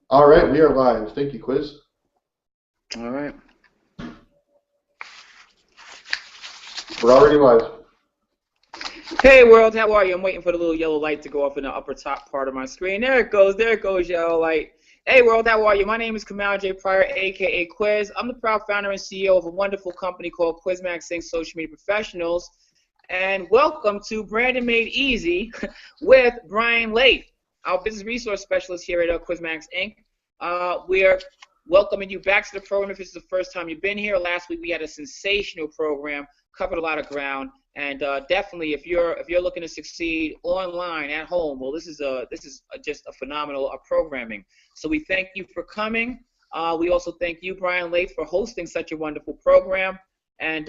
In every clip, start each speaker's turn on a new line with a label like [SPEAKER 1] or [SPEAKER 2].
[SPEAKER 1] All right, we are live. Thank you, Quiz.
[SPEAKER 2] All right.
[SPEAKER 1] We're already live.
[SPEAKER 2] Hey world, how are you? I'm waiting for the little yellow light to go off in the upper top part of my screen. There it goes. There it goes, yellow light. Hey world, how are you? My name is Kamal J. Pryor, aka Quiz. I'm the proud founder and CEO of a wonderful company called Quizmax Inc. Social Media Professionals. And welcome to Branding Made Easy with Brian Lath, our business resource specialist here at Quizmax Inc. We're welcoming you back to the program if it's the first time you've been here. Last week we had a sensational program, covered a lot of ground, and definitely if you're looking to succeed online at home, well, this is just a phenomenal programming. So we thank you for coming. We also thank you, Brian Lath, for hosting such a wonderful program. And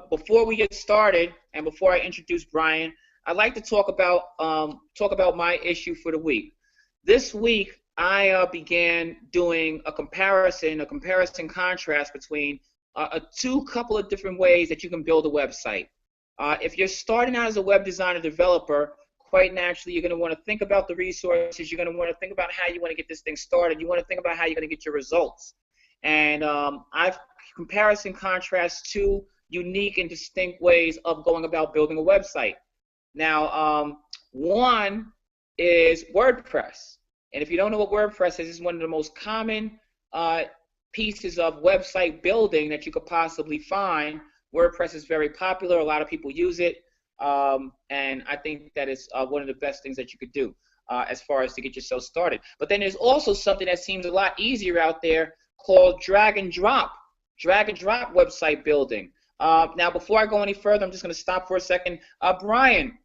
[SPEAKER 2] before we get started, and before I introduce Brian, I'd like to talk about my issue for the week. This week, I began doing a comparison contrast between two couple of different ways that you can build a website. If you're starting out as a web designer developer, quite naturally, you're going to want to think about the resources. You're going to want to think about how you want to get this thing started. You want to think about how you're going to get your results. And I've comparison contrast two unique and distinct ways of going about building a website. Now, one is WordPress. And if you don't know what WordPress is, it's one of the most common pieces of website building that you could possibly find. WordPress is very popular. A lot of people use it. And I think that is one of the best things that you could do as far as to get yourself started. But then there's also something that seems a lot easier out there called drag and drop website building. Now, before I go any further, I'm just going to stop for a second. Brian,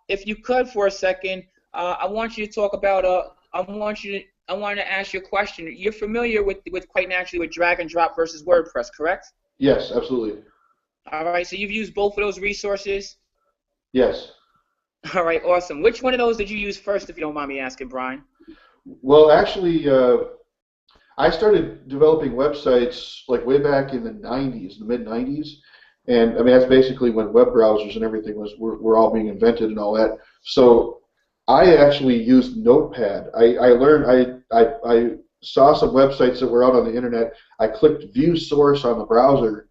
[SPEAKER 2] if you could for a second, I want you to talk about. I wanted to ask you a question. You're familiar with quite naturally with drag and drop versus WordPress, correct?
[SPEAKER 1] Yes, absolutely.
[SPEAKER 2] All right. So you've used both of those resources.
[SPEAKER 1] Yes.
[SPEAKER 2] All right. Awesome. Which one of those did you use first, if you don't mind me asking, Brian?
[SPEAKER 1] Well, actually, I started developing websites like way back in the 90s, the mid 90s. And I mean, that's basically when web browsers and everything were all being invented and all that. So I actually used Notepad. I saw some websites that were out on the internet. I clicked View Source on the browser,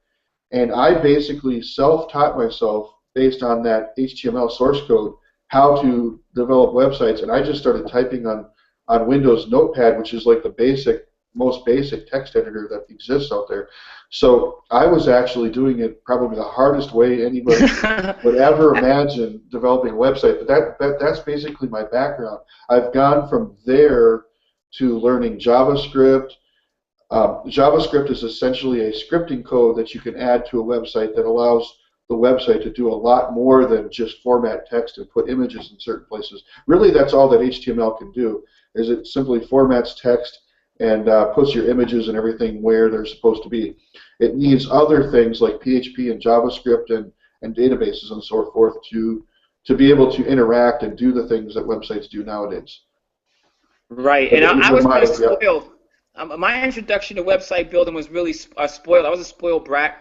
[SPEAKER 1] and I basically self-taught myself based on that HTML source code how to develop websites. And I just started typing on Windows Notepad, which is like the most basic text editor that exists out there. So I was actually doing it probably the hardest way anybody would ever imagine developing a website. But that's basically my background. I've gone from there to learning JavaScript. JavaScript is essentially a scripting code that you can add to a website that allows the website to do a lot more than just format text and put images in certain places. Really, that's all that HTML can do, is it simply formats text and puts your images and everything where they're supposed to be. It needs other things like PHP and JavaScript and databases and so forth to be able to interact and do the things that websites do nowadays.
[SPEAKER 2] Right, and I was pretty spoiled. My introduction to website building was really spoiled. I was a spoiled brat.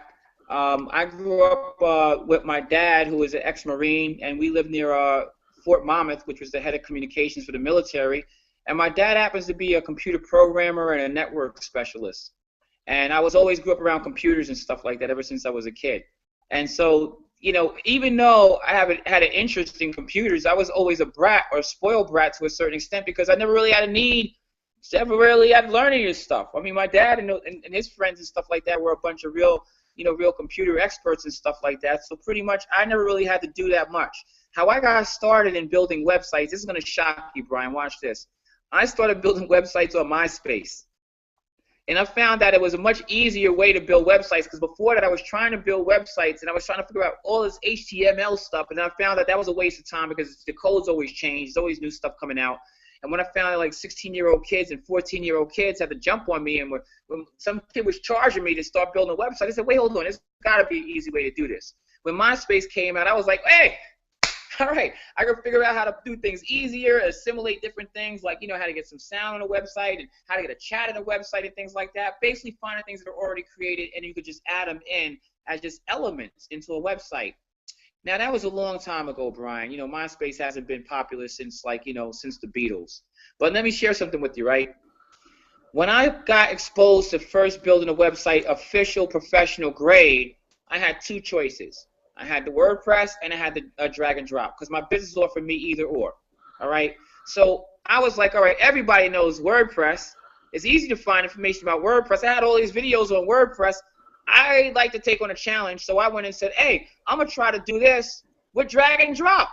[SPEAKER 2] I grew up with my dad, who was an ex-Marine, and we lived near Fort Monmouth, which was the head of communications for the military. And my dad happens to be a computer programmer and a network specialist. And I always grew up around computers and stuff like that ever since I was a kid. And so, you know, even though I haven't had an interest in computers, I was always a brat or a spoiled brat to a certain extent because I never really had a need, never really had learning this stuff. I mean, my dad and his friends and stuff like that were a bunch of real computer experts and stuff like that. So pretty much I never really had to do that much. How I got started in building websites, this is going to shock you, Brian. Watch this. I started building websites on MySpace. And I found that it was a much easier way to build websites because before that I was trying to build websites and I was trying to figure out all this HTML stuff, and I found that was a waste of time because the code's always changed. There's always new stuff coming out. And when I found that like 16-year-old kids and 14-year-old kids had to jump on me, and when some kid was charging me to start building a website, I said, wait, hold on, there's got to be an easy way to do this. When MySpace came out, I was like, hey, all right, I can figure out how to do things easier, assimilate different things, like, how to get some sound on a website and how to get a chat on a website and things like that. Basically finding things that are already created and you could just add them in as just elements into a website. Now that was a long time ago, Brian. MySpace hasn't been popular since since the Beatles. But let me share something with you, right? When I got exposed to first building a website official professional grade, I had two choices. I had the WordPress and I had the drag and drop because my business offered me either or. All right. So I was like, all right, everybody knows WordPress. It's easy to find information about WordPress. I had all these videos on WordPress. I like to take on a challenge, so I went and said, hey, I'm going to try to do this with drag and drop.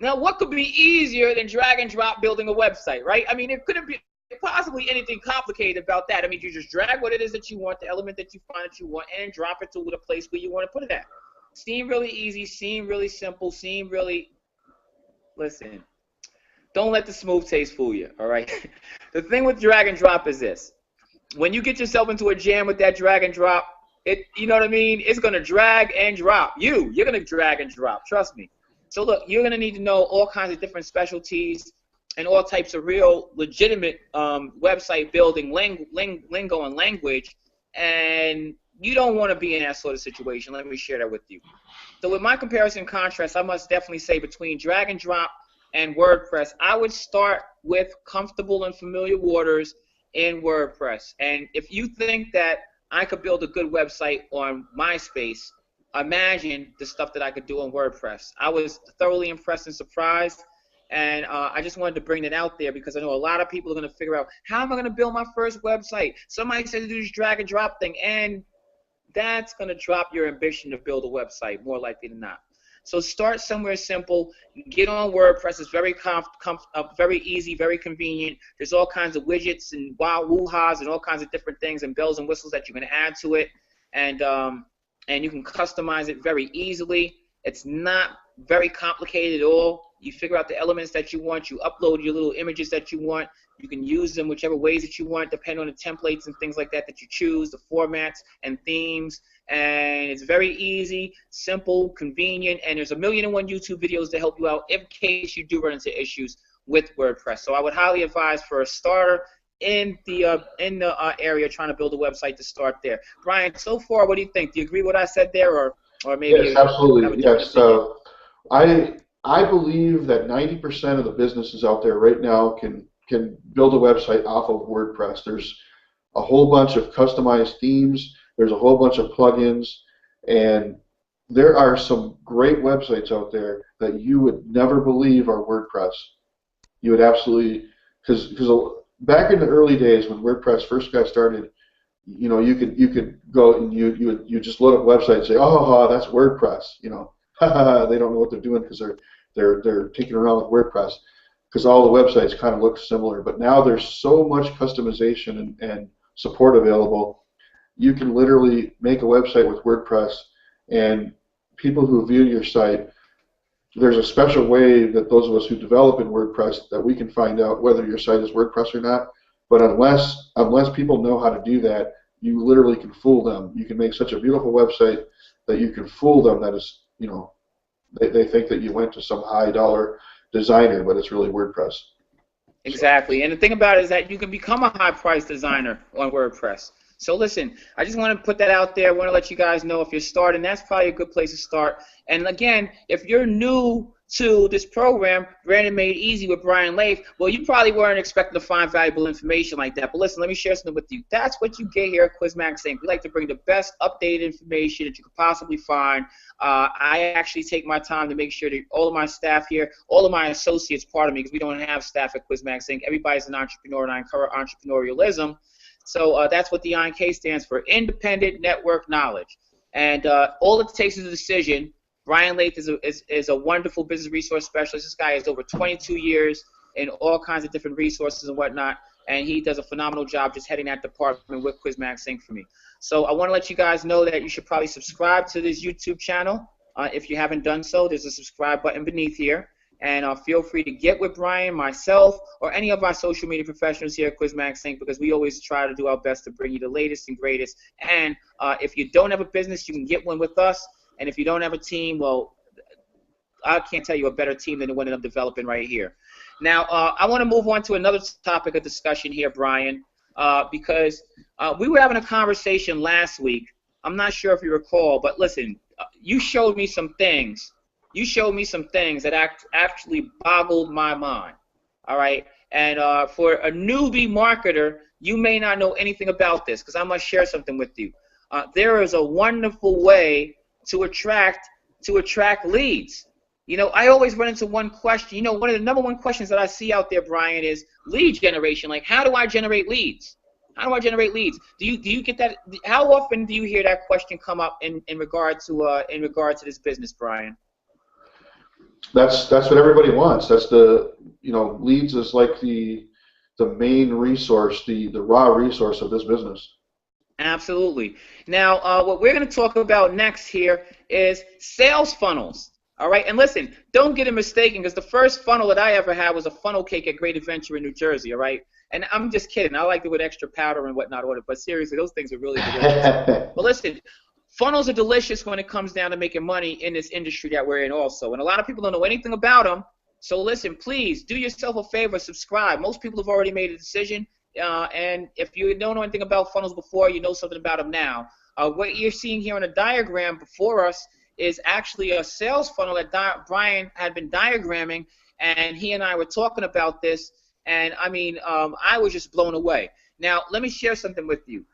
[SPEAKER 2] Now, what could be easier than drag and drop building a website, right? I mean, it couldn't be possibly anything complicated about that. I mean, you just drag what it is that you want, the element that you find that you want, and drop it to the place where you want to put it at. Seemed really easy, seemed really simple, seemed really, listen, don't let the smooth taste fool you, all right? The thing with drag and drop is this. When you get yourself into a jam with that drag and drop, you know what I mean? It's going to drag and drop. You're going to drag and drop. Trust me. So, look, you're going to need to know all kinds of different specialties and all types of real legitimate website building lingo and language. And you don't want to be in that sort of situation. Let me share that with you. So with my comparison and contrast, I must definitely say between drag and drop and WordPress, I would start with comfortable and familiar waters in WordPress. And if you think that I could build a good website on MySpace, imagine the stuff that I could do on WordPress. I was thoroughly impressed and surprised, and I just wanted to bring that out there because I know a lot of people are going to figure out, how am I going to build my first website? Somebody said to do this drag and drop thing, and that's going to drop your ambition to build a website, more likely than not. So start somewhere simple. Get on WordPress. It's very very easy, very convenient. There's all kinds of widgets and woo-ha's and all kinds of different things and bells and whistles that you can add to it, and you can customize it very easily. It's not very complicated at all. You figure out the elements that you want. You upload your little images that you want. You can use them whichever ways that you want, depending on the templates and things like that that you choose, the formats and themes. And it's very easy, simple, convenient, and there's 1,000,001 YouTube videos to help you out in case you do run into issues with WordPress. So I would highly advise for a starter in the area trying to build a website to start there. Brian, so far, what do you think? Do you agree with what I said there, or maybe?
[SPEAKER 1] Yes, absolutely. Yes. I believe that 90% of the businesses out there right now can build a website off of WordPress. There's a whole bunch of customized themes. There's a whole bunch of plugins, and there are some great websites out there that you would never believe are WordPress. You would absolutely, because back in the early days when WordPress first got started, you could go and you just load up a website and say, oh, that's WordPress. They don't know what they're doing because they're tinkering around with WordPress, because all the websites kind of look similar. But now there's so much customization and support available. You can literally make a website with WordPress, and people who view your site, there's a special way that those of us who develop in WordPress that we can find out whether your site is WordPress or not. But unless people know how to do that, you literally can fool them. You can make such a beautiful website that you can fool them that is, they think that you went to some high-dollar designer, but it's really WordPress.
[SPEAKER 2] Exactly. And the thing about it is that you can become a high-priced designer on WordPress. So listen, I just want to put that out there. I want to let you guys know if you're starting, that's probably a good place to start. And again, if you're new to this program, Branding Made Easy with Brian Leif, well, you probably weren't expecting to find valuable information like that. But listen, let me share something with you. That's what you get here at QuizMax Inc. We like to bring the best updated information that you could possibly find. I actually take my time to make sure that all of my staff here, all of my associates, pardon me, because we don't have staff at QuizMax Inc. Everybody's an entrepreneur, and I encourage entrepreneurialism. So that's what the INK stands for, Independent Network Knowledge. And all it takes is a decision. Brian Leif is a wonderful business resource specialist. This guy has over 22 years in all kinds of different resources and whatnot, and he does a phenomenal job just heading that department with QuizMax Inc. for me. So I want to let you guys know that you should probably subscribe to this YouTube channel. If you haven't done so, there's a subscribe button beneath here. And feel free to get with Brian, myself, or any of our social media professionals here at QuizMax Inc. because we always try to do our best to bring you the latest and greatest. And if you don't have a business, you can get one with us. And if you don't have a team, well, I can't tell you a better team than the one that I'm developing right here. Now, I want to move on to another topic of discussion here, Brian, because we were having a conversation last week. I'm not sure if you recall, but listen, you showed me some things you showed me some things that actually boggled my mind. All right, and for a newbie marketer, you may not know anything about this because I'm gonna share something with you. There is a wonderful way to attract leads. You know, I always run into one question. You know, one of the number one questions that I see out there, Brian, is lead generation. Like, how do I generate leads? How do I generate leads? Do you get that? How often do you hear that question come up in regard to this business, Brian?
[SPEAKER 1] That's what everybody wants. That's leads is like the main resource, the raw resource of this business.
[SPEAKER 2] Absolutely. Now, what we're going to talk about next here is sales funnels. All right, and listen, don't get it mistaken, because the first funnel that I ever had was a funnel cake at Great Adventure in New Jersey. All right, and I'm just kidding. I liked it with extra powder and whatnot on it, but seriously, those things are really delicious. But listen, funnels are delicious when it comes down to making money in this industry that we're in also, and a lot of people don't know anything about them. So listen, please do yourself a favor, subscribe. Most people have already made a decision, and if you don't know anything about funnels before, you know something about them now. What you're seeing here on a diagram before us is actually a sales funnel that Brian had been diagramming, and he and I were talking about this, and I mean, I was just blown away. Now, let me share something with you.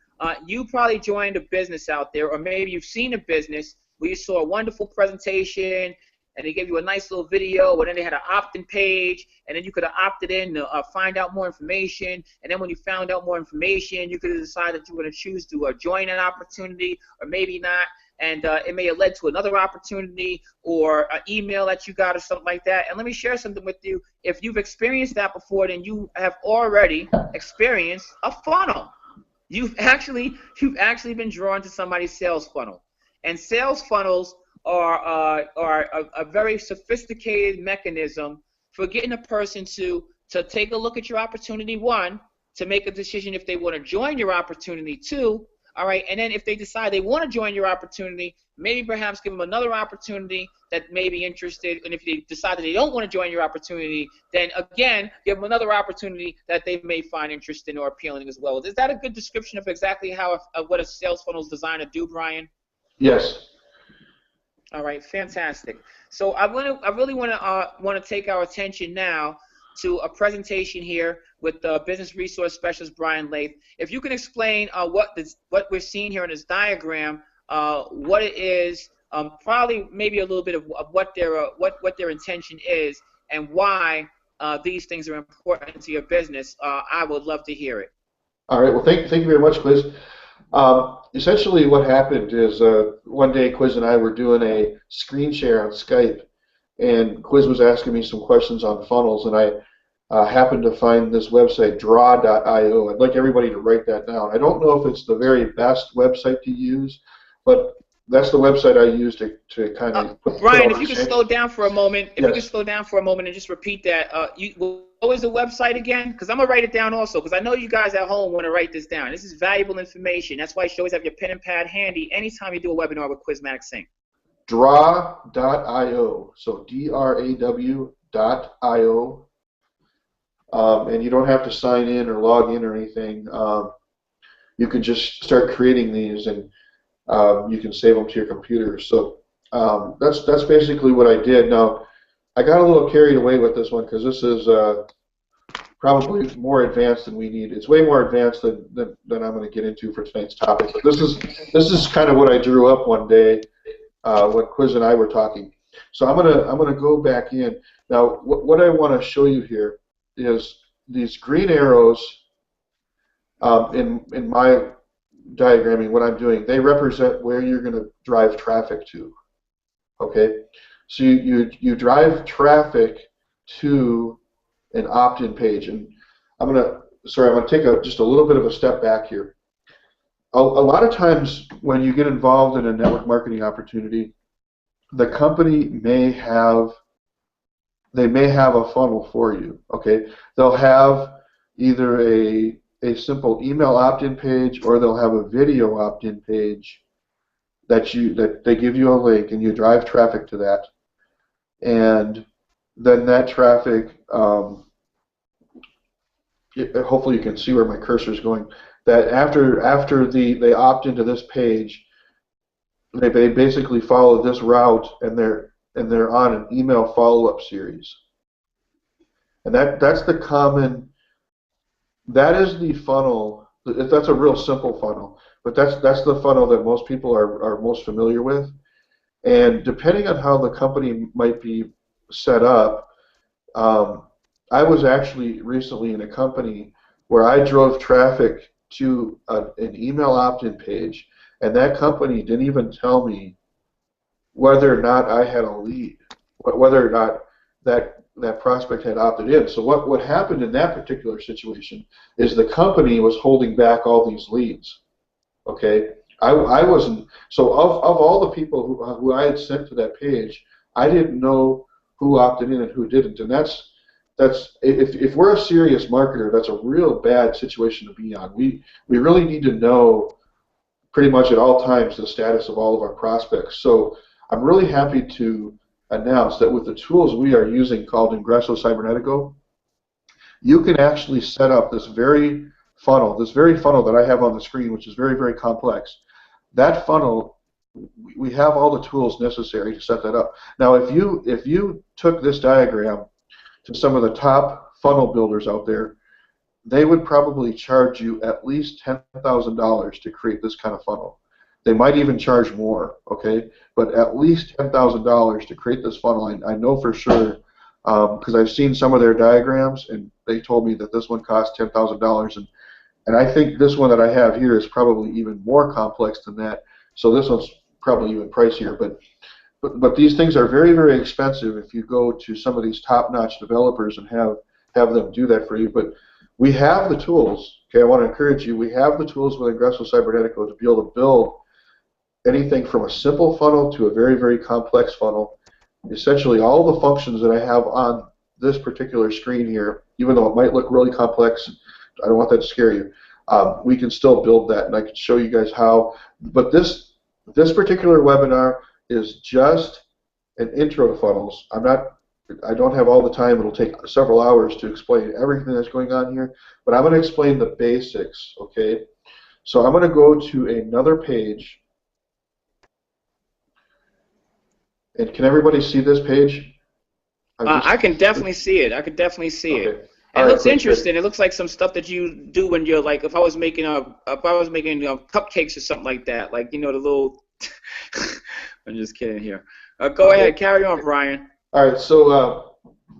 [SPEAKER 2] You probably joined a business out there, or maybe you've seen a business where you saw a wonderful presentation, and they gave you a nice little video, and then they had an opt-in page, and then you could have opted in to find out more information, and then when you found out more information, you could have decided that you were going to choose to join an opportunity, or maybe not, and it may have led to another opportunity or an email that you got or something like that. And let me share something with you. If you've experienced that before, then you have already experienced a funnel. You've actually been drawn to somebody's sales funnel. And sales funnels are a very sophisticated mechanism for getting a person to take a look at your opportunity, one, to make a decision if they want to join your opportunity, two, all right, and then if they decide they want to join your opportunity, maybe perhaps give them another opportunity that may be interested, and if they decide that they don't want to join your opportunity, then again, give them another opportunity that they may find interesting or appealing as well. Is that a good description of exactly what a sales funnel is designed to do, Brian?
[SPEAKER 1] Yes.
[SPEAKER 2] All right, fantastic. So I really want to take our attention now to a presentation here with the Business Resource Specialist Brian Lath. If you can explain what we're seeing here in this diagram, what it is, probably maybe a little bit of what their intention is, and why these things are important to your business, I would love to hear it.
[SPEAKER 1] All right. Well, thank you very much, Quiz. Essentially, what happened is one day Quiz and I were doing a screen share on Skype, and Quiz was asking me some questions on funnels, and I happened to find this website, draw.io. I'd like everybody to write that down. I don't know if it's the very best website to use, but that's the website I use to kind of
[SPEAKER 2] Brian, if you could slow down for a moment,
[SPEAKER 1] Yes.
[SPEAKER 2] You could slow down for a moment and just repeat that. What was the website again? Because I'm going to write it down also, because I know you guys at home want to write this down. This is valuable information. That's why you should always have your pen and pad handy anytime you do a webinar with Quizmatic Sync.
[SPEAKER 1] Draw.io, so DRAW.io. And you don't have to sign in or log in or anything. You can just start creating these, and you can save them to your computer. So that's basically what I did. Now, I got a little carried away with this one because this is probably more advanced than we need. It's way more advanced than I'm going to get into for tonight's topic. But this is kind of what I drew up one day when Quiz and I were talking. So I'm gonna go back in now. What I want to show you here is these green arrows in my diagramming. What I'm doing, they represent where you're going to drive traffic to. Okay, so you drive traffic to an opt-in page, and I'm gonna take just a little bit of a step back here. A lot of times when you get involved in a network marketing opportunity, the company may have a funnel for you. Okay, they'll have either a simple email opt-in page, or they'll have a video opt-in page that they give you a link, and you drive traffic to that, and then that traffic, hopefully you can see where my cursor is going, that after they opt into this page, they basically follow this route, and and they're on an email follow-up series. And that's the common, that is the funnel. That's a real simple funnel, but that's the funnel that most people are most familiar with. And depending on how the company might be set up, I was actually recently in a company where I drove traffic to an email opt-in page, and that company didn't even tell me whether or not I had a lead, whether or not that prospect had opted in. So what happened in that particular situation is the company was holding back all these leads. Okay, I wasn't. So of all the people who I had sent to that page, I didn't know who opted in and who didn't, and that's if we're a serious marketer, that's a real bad situation to be on. We really need to know pretty much at all times the status of all of our prospects. So I'm really happy to announce that with the tools we are using called Ingresso Cybernetico, you can actually set up this very funnel that I have on the screen, which is very, very complex. That funnel, we have all the tools necessary to set that up. Now, if you took this diagram to some of the top funnel builders out there, they would probably charge you at least $10,000 to create this kind of funnel. They might even charge more, okay? But at least $10,000 to create this funnel, I know for sure, because I've seen some of their diagrams, and they told me that this one costs $10,000, and I think this one that I have here is probably even more complex than that. So this one's probably even pricier, but these things are very, very expensive if you go to some of these top-notch developers and have them do that for you. But we have the tools. Okay, I want to encourage you. We have the tools with Ingresso Cybernetico to be able to build anything from a simple funnel to a very, very complex funnel. Essentially, all the functions that I have on this particular screen here, even though it might look really complex, I don't want that to scare you. We can still build that, and I can show you guys how. But this particular webinar is just an intro to funnels. I don't have all the time. It'll take several hours to explain everything that's going on here, but I'm going to explain the basics, okay? So I'm going to go to another page. And can everybody see this page?
[SPEAKER 2] I can definitely see it. I can definitely see it. It looks interesting. It looks like some stuff that you do when you're like, if I was making cupcakes or something like that, like the little. I'm just kidding here. Go ahead, carry on, Brian.
[SPEAKER 1] All right, so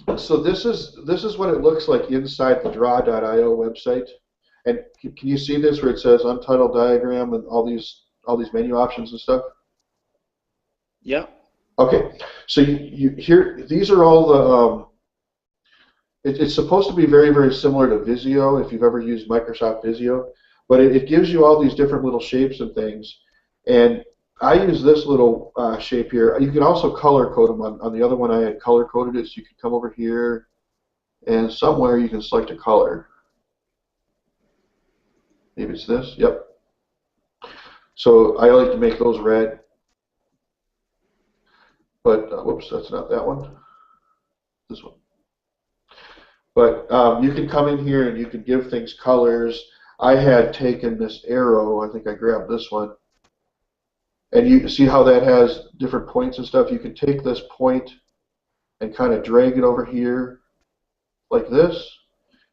[SPEAKER 1] this is what it looks like inside the draw.io website. And can you see this where it says untitled diagram and all these menu options and stuff?
[SPEAKER 2] Yeah.
[SPEAKER 1] Okay, so you here, these are all the, it's supposed to be very, very similar to Visio if you've ever used Microsoft Visio, but it gives you all these different little shapes and things, and I use this little shape here. You can also color code them. On the other one I had color coded it, so you can come over here, and somewhere you can select a color. Maybe it's this, yep. So I like to make those red. But, whoops, that's not that one. This one. But you can come in here and you can give things colors. I had taken this arrow, I think I grabbed this one, and you see how that has different points and stuff. You can take this point and kind of drag it over here like this,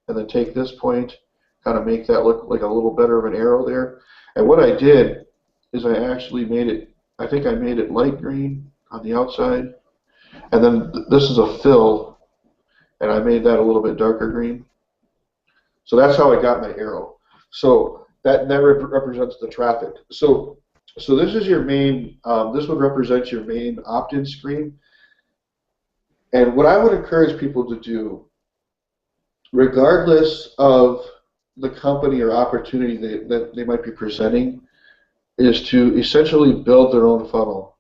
[SPEAKER 1] and then take this point, kind of make that look like a little better of an arrow there. And what I did is I actually made it, I think I made it light green on the outside, and then this is a fill, and I made that a little bit darker green. So that's how I got my arrow. So that represents the traffic. So this is your main, this would represent your main opt-in screen. And what I would encourage people to do, regardless of the company or opportunity that they might be presenting, is to essentially build their own funnel.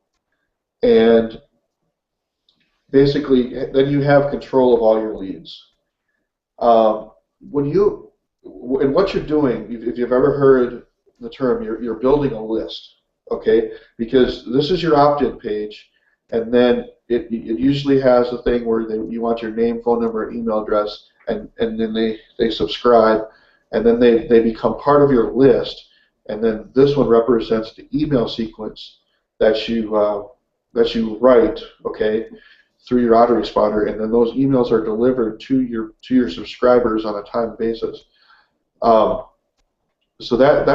[SPEAKER 1] And basically, then you have control of all your leads. And what you're doing, if you've ever heard the term, you're building a list, okay? Because this is your opt-in page, and then it usually has a thing where you want your name, phone number, and email address, and then they subscribe, and then they become part of your list, and then this one represents the email sequence that you that you write, okay, through your autoresponder, and then those emails are delivered to your subscribers on a time basis. Um, so that's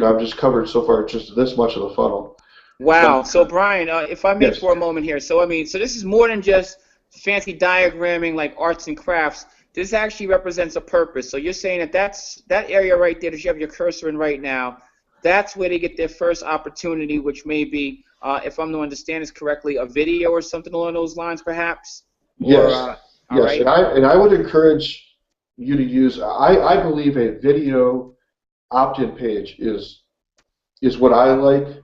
[SPEAKER 1] I've just covered so far just this much of the funnel. But
[SPEAKER 2] Wow. So Brian, if I may
[SPEAKER 1] yes,
[SPEAKER 2] for a moment here, so I mean, so this is more than just fancy diagramming like arts and crafts. This actually represents a purpose. So you're saying that that area right there that you have your cursor in right now, that's where they get their first opportunity, which may be, if I'm to understand this correctly, a video or something along those lines, perhaps. Or
[SPEAKER 1] yes,
[SPEAKER 2] all
[SPEAKER 1] yes,
[SPEAKER 2] right.
[SPEAKER 1] and I would encourage you to use. I believe a video opt-in page is what I like,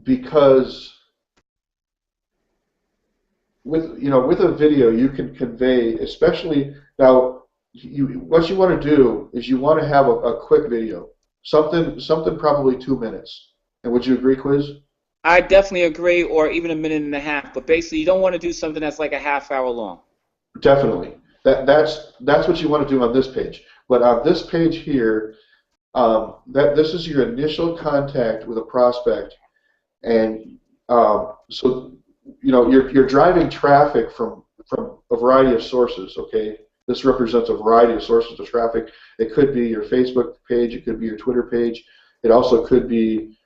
[SPEAKER 1] because with a video you can convey, especially now, what you want to do is you want to have a quick video, something probably 2 minutes. And would you agree, Quiz?
[SPEAKER 2] I definitely agree, or even a minute and a half. But basically, you don't want to do something that's like a half hour long.
[SPEAKER 1] Definitely. That's what you want to do on this page. But on this page here, this is your initial contact with a prospect, and so you're driving traffic from a variety of sources. Okay, this represents a variety of sources of traffic. It could be your Facebook page, it could be your Twitter page, it also could be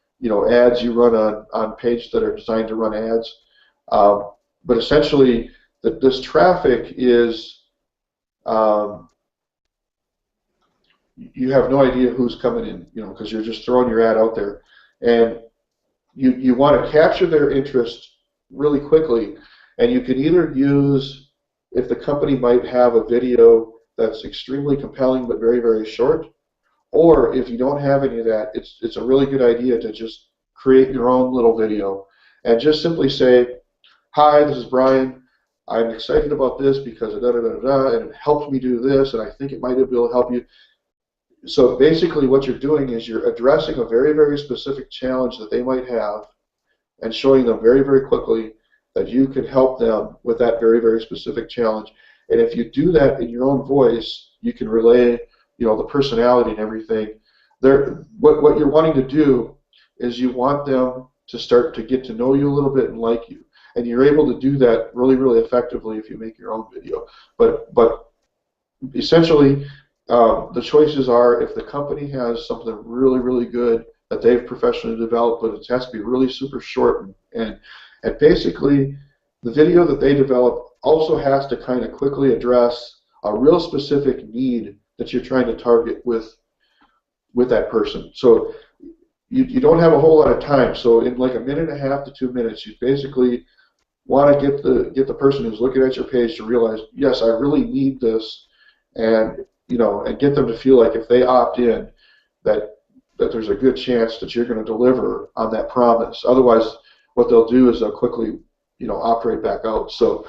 [SPEAKER 1] ads you run on pages that are designed to run ads. But essentially, this traffic is you have no idea who's coming in, because you're just throwing your ad out there, and you want to capture their interest really quickly, and you can either use, if the company might have a video that's extremely compelling but very, very short, or if you don't have any of that, it's a really good idea to just create your own little video and just simply say, "Hi, this is Brian. I'm excited about this because of da da da da, and it helped me do this, and I think it might be able to help you." So basically what you're doing is you're addressing a very, very specific challenge that they might have and showing them very, very quickly that you can help them with that very, very specific challenge. And if you do that in your own voice, you can relay, the personality and everything. What you're wanting to do is you want them to start to get to know you a little bit and like you. And you're able to do that really, really effectively if you make your own video. But essentially, the choices are, if the company has something really, really good that they've professionally developed, but it has to be really super short, and basically the video that they develop also has to kind of quickly address a real specific need that you're trying to target with that person. So you don't have a whole lot of time. So in like a minute and a half to 2 minutes, you basically want to get the person who's looking at your page to realize, yes, I really need this, and and get them to feel like if they opt in, that there's a good chance that you're going to deliver on that promise. Otherwise, what they'll do is they'll quickly, operate back out. So,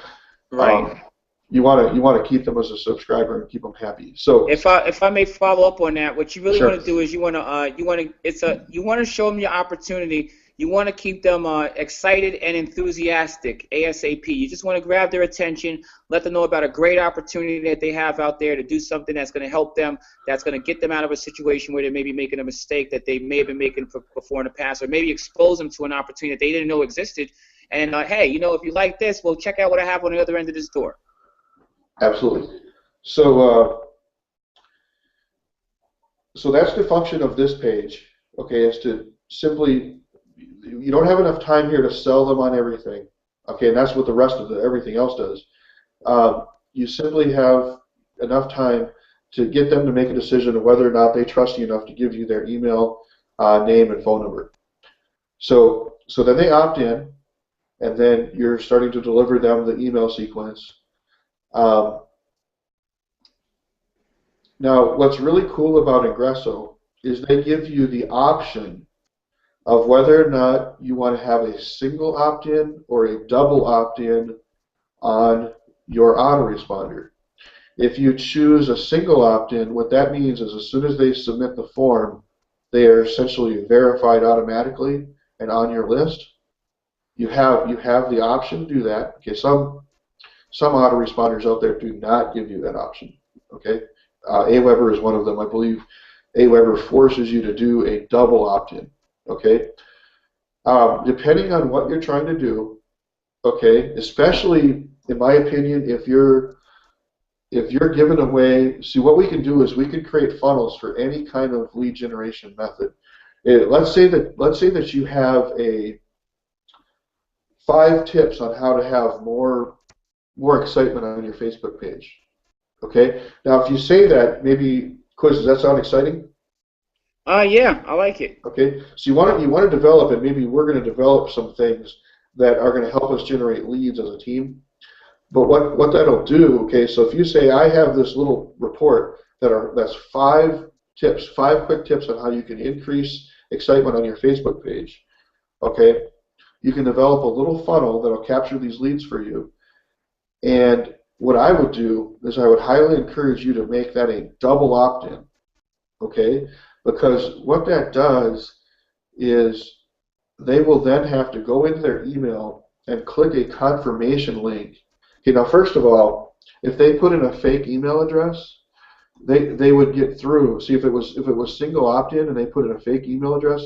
[SPEAKER 2] Right.
[SPEAKER 1] you want to keep them as a subscriber and keep them happy. So,
[SPEAKER 2] If I may follow up on that, what you really
[SPEAKER 1] sure.
[SPEAKER 2] want to do is you want to show them your opportunity. You want to keep them excited and enthusiastic ASAP. You just want to grab their attention, let them know about a great opportunity that they have out there to do something that's going to help them, that's going to get them out of a situation where they may be making a mistake that they may have been making before in the past, or maybe expose them to an opportunity that they didn't know existed. And hey, if you like this, well, check out what I have on the other end of this door.
[SPEAKER 1] Absolutely. So, so that's the function of this page. Okay, is to simply, you don't have enough time here to sell them on everything. Okay, and that's what the rest of everything else does. You simply have enough time to get them to make a decision of whether or not they trust you enough to give you their email, name, and phone number. So then they opt in, and then you're starting to deliver them the email sequence. Now, what's really cool about Ingresso is they give you the option of whether or not you want to have a single opt-in or a double opt-in on your autoresponder. If you choose a single opt-in, what that means is as soon as they submit the form, they are essentially verified automatically and on your list. You have the option to do that. Okay, some autoresponders out there do not give you that option. Okay, Aweber is one of them. I believe Aweber forces you to do a double opt-in. Okay, Depending on what you're trying to do, okay, especially in my opinion, if you're giving away, see what we can do is we can create funnels for any kind of lead generation method. Let's say that you have a 5 tips on how to have more excitement on your Facebook page. Okay. Now, if you say that, maybe Quiz, does that sound exciting?
[SPEAKER 2] Yeah, I like it.
[SPEAKER 1] Okay. So you want to develop it. Maybe we're going to develop some things that are going to help us generate leads as a team. But what that'll do, okay, so if you say I have this little report that's 5 tips, 5 quick tips on how you can increase excitement on your Facebook page, okay, you can develop a little funnel that'll capture these leads for you. And what I would do is I would highly encourage you to make that a double opt-in, okay, because what that does is they will then have to go into their email and click a confirmation link. Okay, now first of all, if they put in a fake email address, they would get through. See, if it was single opt-in and they put in a fake email address,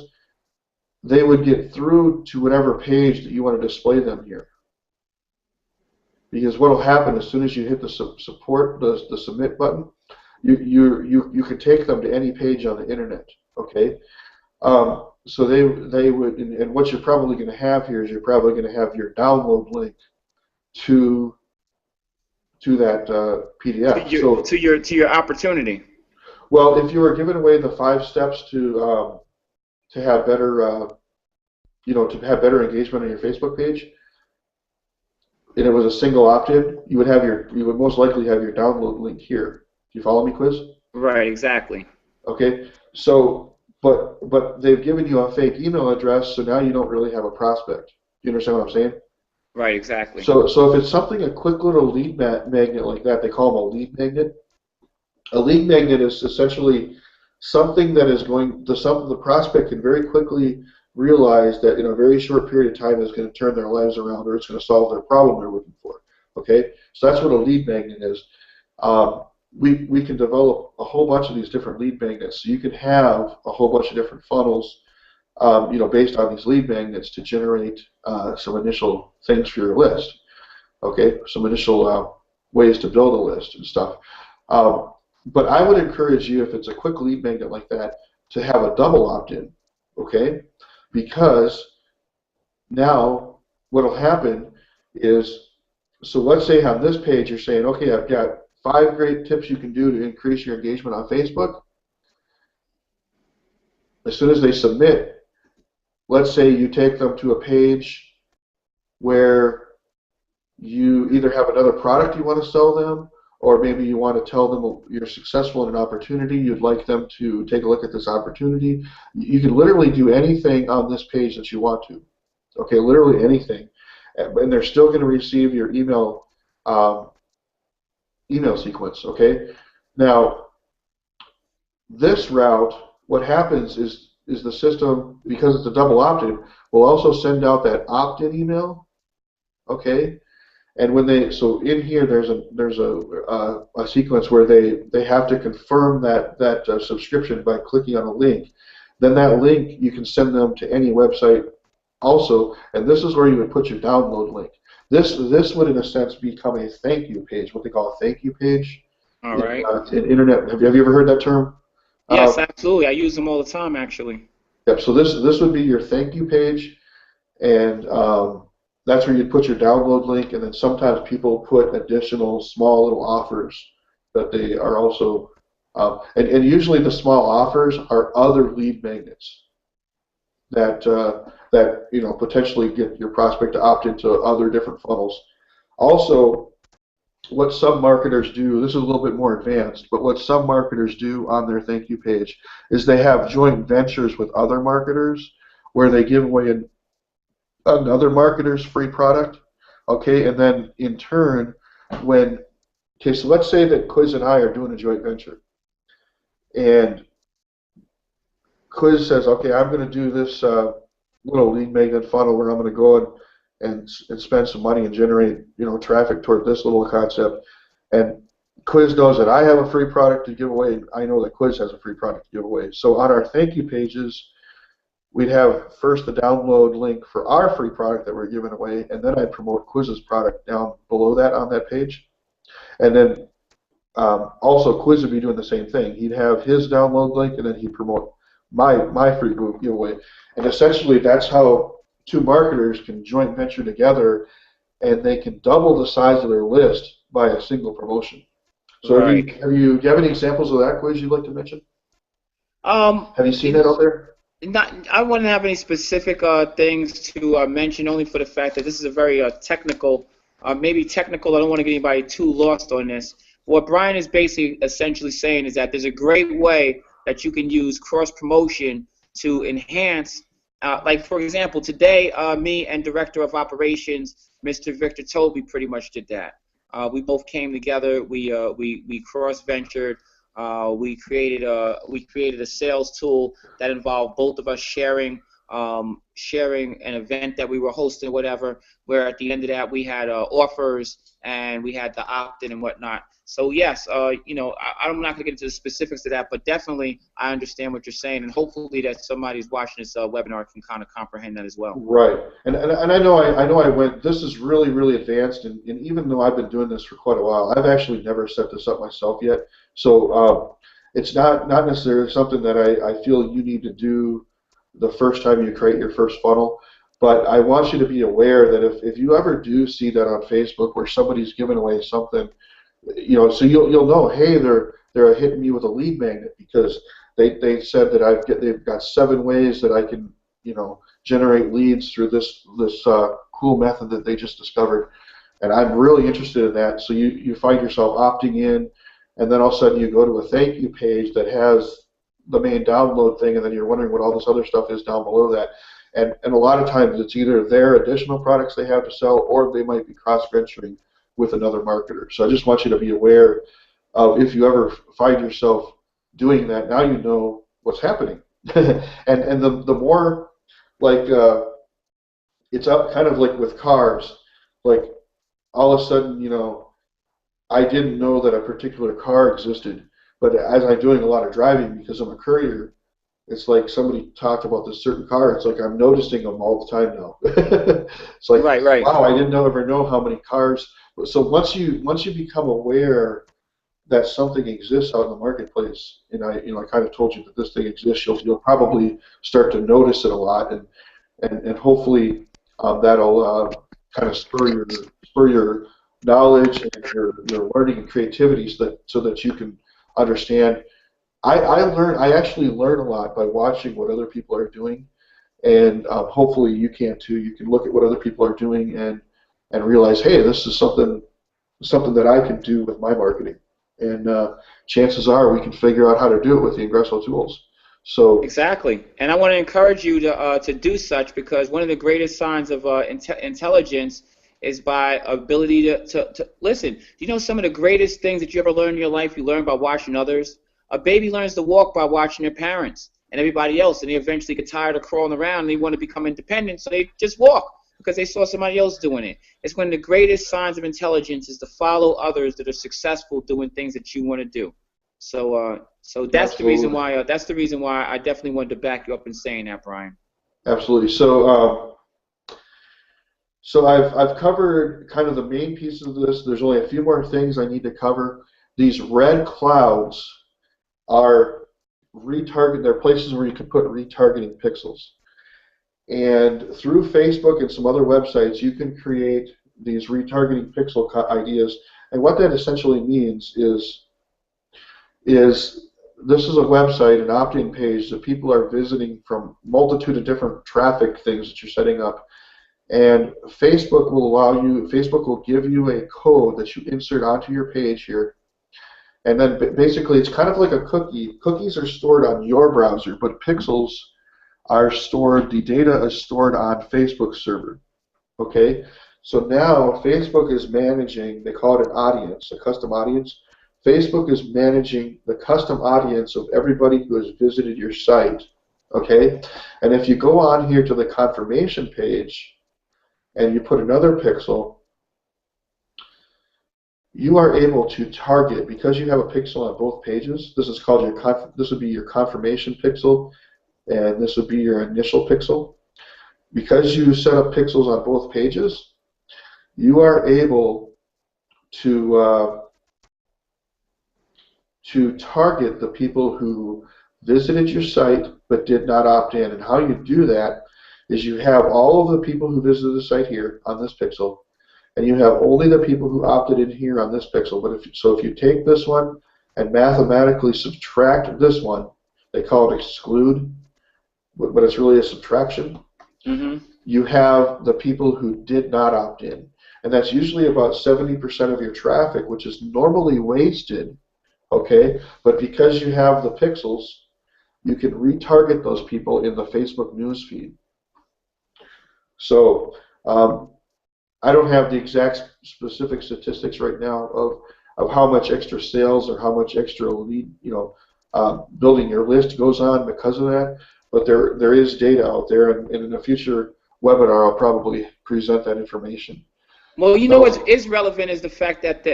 [SPEAKER 1] they would get through to whatever page that you want to display them here. Because what will happen as soon as you hit the submit button, you can take them to any page on the internet. Okay. So they would, and what you're probably going to have here is you're probably going to have your download link to that PDF.
[SPEAKER 2] To your opportunity.
[SPEAKER 1] Well, if you were giving away the 5 steps to have better to have better engagement on your Facebook page, and it was a single opt-in, you would most likely have your download link here. Do you follow me, Quiz?
[SPEAKER 2] Right, exactly.
[SPEAKER 1] Okay. So, but they've given you a fake email address, so now you don't really have a prospect. Do you understand what I'm saying?
[SPEAKER 2] Right, exactly.
[SPEAKER 1] So if it's something, a quick little lead magnet like that, they call them a lead magnet. A lead magnet is essentially something that is the prospect can very quickly realize that in a very short period of time is going to turn their lives around, or it's going to solve their problem they're looking for. Okay, so that's what a lead magnet is. We can develop a whole bunch of these different lead magnets, so you can have a whole bunch of different funnels, based on these lead magnets to generate some initial things for your list. Okay, some initial ways to build a list and stuff. But I would encourage you, if it's a quick lead magnet like that, to have a double opt-in. Okay, because now what will happen is, so let's say on this page you're saying, okay, I've got 5 great tips you can do to increase your engagement on Facebook. As soon as they submit, let's say you take them to a page where you either have another product you want to sell them, or maybe you want to tell them you're successful in an opportunity, you'd like them to take a look at this opportunity. You can literally do anything on this page that you want to. Okay, literally anything. And they're still going to receive your email sequence. Okay. Now, this route, what happens is the system, because it's a double opt-in, will also send out that opt-in email. Okay. And so in here there's a sequence where they have to confirm that subscription by clicking on a link. Then that link you can send them to any website also, and this is where you would put your download link. This would in a sense become a thank you page, what they call a thank you page.
[SPEAKER 2] All right.
[SPEAKER 1] In internet, have you ever heard that term?
[SPEAKER 2] Yes, absolutely. I use them all the time, actually.
[SPEAKER 1] Yep. So this would be your thank you page, and that's where you'd put your download link, and then sometimes people put additional small little offers that they are also, and usually the small offers are other lead magnets that potentially get your prospect to opt into other different funnels. Also, what some marketers do, this is a little bit more advanced, but what some marketers do on their thank you page is they have joint ventures with other marketers where they give away another marketer's free product, okay, and then in turn, so let's say that Quiz and I are doing a joint venture, and Quiz says, okay, I'm going to do this little lead magnet funnel where I'm going to go and spend some money and generate traffic toward this little concept, and Quiz knows that I have a free product to give away, and I know that Quiz has a free product to give away. So on our thank you pages, we'd have first the download link for our free product that we're giving away, and then I'd promote Quiz's product down below that on that page. And then also Quiz would be doing the same thing. He'd have his download link, and then he'd promote my free giveaway. And essentially, that's how two marketers can joint venture together, and they can double the size of their list by a single promotion. So
[SPEAKER 2] Right.
[SPEAKER 1] do you have any examples of that, Quiz, you'd like to mention? Have you seen that out there?
[SPEAKER 2] I wouldn't have any specific things to mention, only for the fact that this is a very technical, maybe technical. I don't want to get anybody too lost on this. What Brian is basically essentially saying is that there's a great way that you can use cross promotion to enhance. Like for example, today, me and Director of Operations, Mr. Victor Toby, pretty much did that. We both came together. We cross ventured. We created a sales tool that involved both of us sharing an event that we were hosting, whatever. Where at the end of that we had offers and we had the opt-in and whatnot. So yes, I'm not gonna get into the specifics of that, but definitely I understand what you're saying, and hopefully that somebody who's watching this webinar can kind of comprehend that as well.
[SPEAKER 1] Right, and I know I went. This is really, really advanced, and even though I've been doing this for quite a while, I've actually never set this up myself yet. So it's not necessarily something that I feel you need to do the first time you create your first funnel. But I want you to be aware that if you ever do see that on Facebook where somebody's giving away something, so you'll know, hey, they're hitting me with a lead magnet because they said that they've got 7 ways that I can generate leads through this cool method that they just discovered, and I'm really interested in that. So you find yourself opting in, and then all of a sudden you go to a thank you page that has the main download thing, and then you're wondering what all this other stuff is down below that. And a lot of times it's either their additional products they have to sell, or they might be cross-venturing with another marketer. So I just want you to be aware of, if you ever find yourself doing that, now you know what's happening. and the more, like, it's up kind of like with cars, like all of a sudden, I didn't know that a particular car existed, but as I'm doing a lot of driving because I'm a courier, it's like somebody talked about this certain car. It's like I'm noticing them all the time now. It's like,
[SPEAKER 2] right.
[SPEAKER 1] wow, I didn't ever know how many cars. So once you become aware that something exists out in the marketplace, and I kind of told you that this thing exists, you'll probably start to notice it a lot, and hopefully that'll kind of spur your knowledge and your learning and creativity so that you can understand. I actually learn a lot by watching what other people are doing, and hopefully you can too. You can look at what other people are doing and realize, hey, this is something that I can do with my marketing, and chances are we can figure out how to do it with the Ingresso tools. So
[SPEAKER 2] exactly, and I want to encourage you to do such, because one of the greatest signs of intelligence is by ability to listen. You know, some of the greatest things that you ever learned in your life, you learn by watching others. A baby learns to walk by watching their parents and everybody else, and they eventually get tired of crawling around and they want to become independent, so they just walk because they saw somebody else doing it. It's one of the greatest signs of intelligence is to follow others that are successful doing things that you want to do. So that's the reason why I definitely wanted to back you up in saying that, Brian.
[SPEAKER 1] Absolutely. So I've covered kind of the main pieces of this. There's only a few more things I need to cover. These red clouds are they're places where you can put retargeting pixels. And through Facebook and some other websites, you can create these retargeting pixel ideas. And what that essentially means is this is a website, an opt-in page that people are visiting from multitude of different traffic things that you're setting up. And Facebook will give you a code that you insert onto your page here. And then basically it's kind of like a cookie. Cookies are stored on your browser, but pixels are stored, the data is stored on Facebook's server. Okay? So now Facebook is managing, they call it an audience, a custom audience. Facebook is managing the custom audience of everybody who has visited your site. Okay? And if you go on here to the confirmation page and you put another pixel, you are able to target, because you have a pixel on both pages. This is called this would be your confirmation pixel. and this would be your initial pixel. Because you set up pixels on both pages, you are able to target the people who visited your site but did not opt in. And how you do that is you have all of the people who visited the site here on this pixel, and you have only the people who opted in here on this pixel. But if you take this one and mathematically subtract this one, they call it exclude, but it's really a subtraction.
[SPEAKER 2] Mm-hmm.
[SPEAKER 1] You have the people who did not opt in. And that's usually about 70% of your traffic, which is normally wasted, okay? But because you have the pixels, you can retarget those people in the Facebook newsfeed. So I don't have the exact specific statistics right now of how much extra sales or how much extra lead, building your list goes on because of that. But there is data out there, and in a future webinar, I'll probably present that information.
[SPEAKER 2] Well, you know what is relevant is the fact that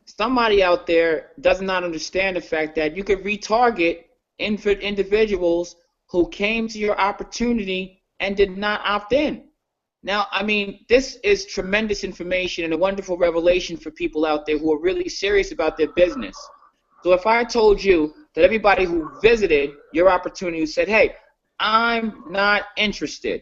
[SPEAKER 2] somebody out there does not understand the fact that you could retarget individuals who came to your opportunity and did not opt in. Now, I mean, this is tremendous information and a wonderful revelation for people out there who are really serious about their business. So if I told you that everybody who visited your opportunity who said, hey, I'm not interested,